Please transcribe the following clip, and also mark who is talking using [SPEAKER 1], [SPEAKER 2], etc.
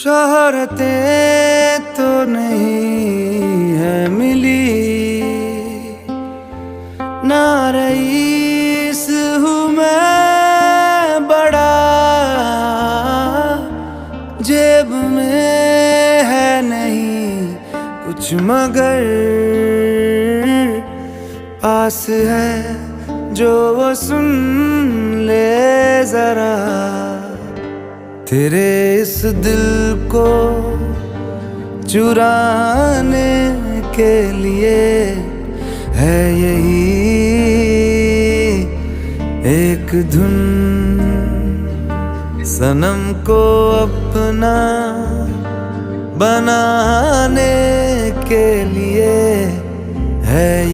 [SPEAKER 1] शोहरतें तो नहीं है मिली, ना रईस हूँ मैं बड़ा, जेब में है नहीं कुछ मगर पास है जो वो सुन ले जरा। तेरे इस दिल को चुराने के लिए है यही एक धुन, सनम को अपना बनाने के लिए है।